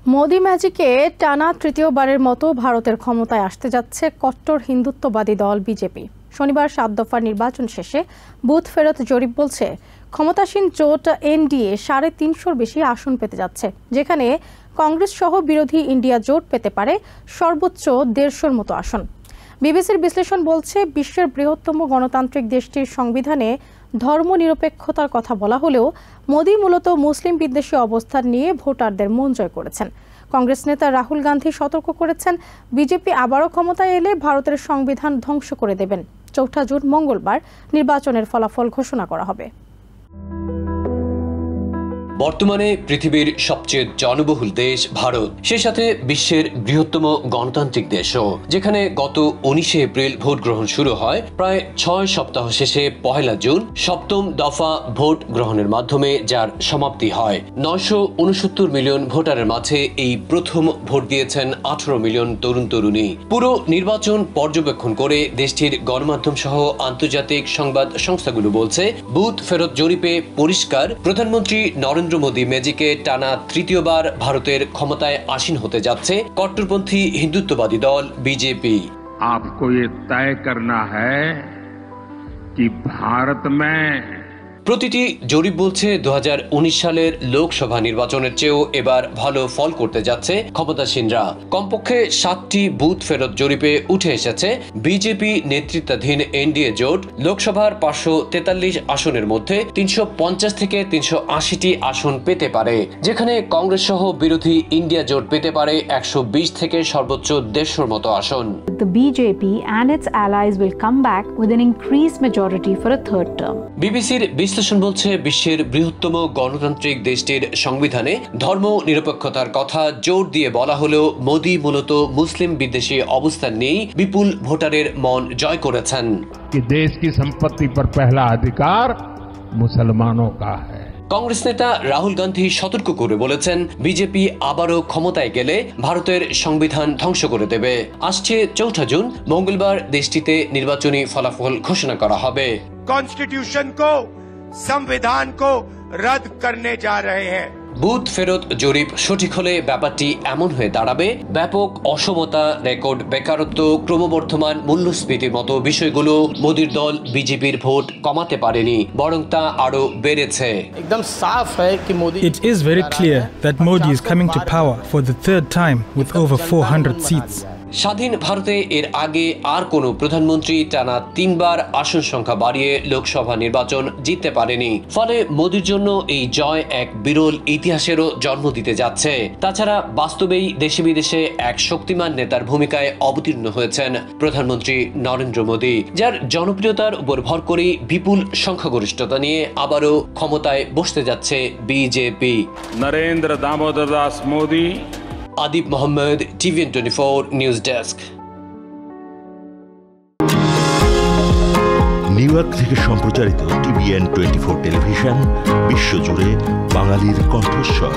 মোদি ম্যাজিকে টানা তৃতীয়বারের মতো ভারতের ক্ষমতায় আসতে যাচ্ছে কট্টর হিন্দুত্ববাদী দল বিজেপি। শনিবার ৭ দফার নির্বাচন শেষে বুথ ফেরত জরিপ বলছে ক্ষমতাসীন জোট এনডিএ ৩৫০র বেশি আসন পেতে যাচ্ছে, যেখানে কংগ্রেস সহ বিরোধী ইন্ডিয়া জোট পেতে পারে সর্বোচ্চ ১৫০র মতো আসন। বিবিসির বিশ্লেষণ বলছে, বিশ্বের বৃহত্তম গণতান্ত্রিক দেশটির সংবিধানে ধর্মনিরপেক্ষতার কথা বলা হলেও মোদি মূলত মুসলিম বিদ্বেষী অবস্থান নিয়ে ভোটারদের মন জয় করেছেন। কংগ্রেস নেতা রাহুল গান্ধী সতর্ক করেছেন, বিজেপি আবারও ক্ষমতায় এলে ভারতের সংবিধান ধ্বংস করে দেবেন। ৪ জুন মঙ্গলবার নির্বাচনের ফলাফল ঘোষণা করা হবে। বর্তমানে পৃথিবীর সবচেয়ে জনবহুল দেশ ভারত, সে সাথে বিশ্বের বৃহত্তম গণতান্ত্রিক দেশও, যেখানে গত ১৯ এপ্রিল ভোট গ্রহণ শুরু হয়। প্রায় ৬ সপ্তাহ শেষে ১ জুন সপ্তম দফা ভোট গ্রহণের মাধ্যমে যার সমাপ্তি হয়। ৯৬৯ মিলিয়ন ভোটারের মাঝে এই প্রথম ভোট দিয়েছেন ১৮ মিলিয়ন তরুণ তরুণী। পুরো নির্বাচন পর্যবেক্ষণ করে দেশটির গণমাধ্যম সহ আন্তর্জাতিক সংবাদ সংস্থাগুলো বলছে, বুথ ফেরত জরিপে পরিষ্কার প্রধানমন্ত্রী নরেন্দ্র মোদি ম্যাজিকে টানা তৃতীয়বার ভারতের ক্ষমতায় আসীন হতে যাচ্ছে কট্টরপন্থী হিন্দুত্ববাদী দল বিজেপি। आपको ये तय करना है कि भारत में প্রতিটি জরিপ বলছে ২০১৯ সালের লোকসভা নির্বাচনের চেয়েও এবার ভালো ফল করতে যাচ্ছে ক্ষমতাসীনরা। কমপক্ষে ৭টি বুথ ফেরত জরিপে উঠে এসেছে বিজেপি নেতৃত্বাধীন এনডিএ জোট লোকসভার ৫৪৩ আসনের মধ্যে ৩৫০ থেকে ৩৮০টি আসন পেতে পারে, যেখানে কংগ্রেস সহ বিরোধী ইন্ডিয়া জোট পেতে পারে ১২০ থেকে সর্বোচ্চ ১৫০র মতো আসন। The BJP and its allies will come back with an increased majority for a third term. বিবিসির বিশ্লেষণ বলছে, বিশ্বের বৃহত্তম গণতান্ত্রিক দেশটির সংবিধানে ধর্ম নিরপেক্ষতার কথা জোর দিয়ে বলা হলেও মোদি মূলত মুসলিম বিদ্বেষী অবস্থান নিয়েই বিপুল ভোটারের মন জয় করেছেন। देश की संपत्ति पर पहला अधिकार मुसलमानों का है। কংগ্রেস নেতা রাহুল গান্ধী সতর্ক করে বলেছেন, বিজেপি আবারও ক্ষমতায় গেলে ভারতের সংবিধান ধ্বংস করে দেবে। আসছে ৪ জুন মঙ্গলবার দেশটিতে নির্বাচনী ফলাফল ঘোষণা করা হবে। कॉन्स्टिट्यूशन को, संविधान को रद्द करने जा रहे हैं। বুথ ফেরত জরিপ সঠিক হলে ব্যাপারটি এমন হয়ে দাঁড়াবে, ব্যাপক অসমতা, রেকর্ড বেকারত্ব, ক্রমবর্ধমান মূল্যস্ফীতির মতো বিষয়গুলো মোদির দল বিজেপির ভোট কমাতে পারেনি, বরং তা আরো বেড়েছে। It is very clear that Modi is coming to power for the third time with over 400 seats. স্বাধীন ভারতে এর আগে আর কোনো প্রধানমন্ত্রী টানা ৩বার আসন সংখ্যা বাড়িয়ে লোকসভা নির্বাচন জিততে পারেনি। ফলে মোদির জন্য এই জয় এক বিরল ইতিহাসেরও জন্ম দিতে যাচ্ছে। তাছাড়া বাস্তবেই দেশে বিদেশে এক শক্তিমান নেতার ভূমিকায় অবতীর্ণ হয়েছেন প্রধানমন্ত্রী নরেন্দ্র মোদি, যার জনপ্রিয়তার উপর ভর করে বিপুল সংখ্যাগরিষ্ঠতা নিয়ে আবারও ক্ষমতায় বসতে যাচ্ছে BJP. Narendra Damodar Das Modi, Adib Mohammad, TVN24 news desk. New York থেকে সম্প্রচারিত TVN24 টেলিভিশন বিশ্বজুড়ে বাঙালির কণ্ঠস্বর।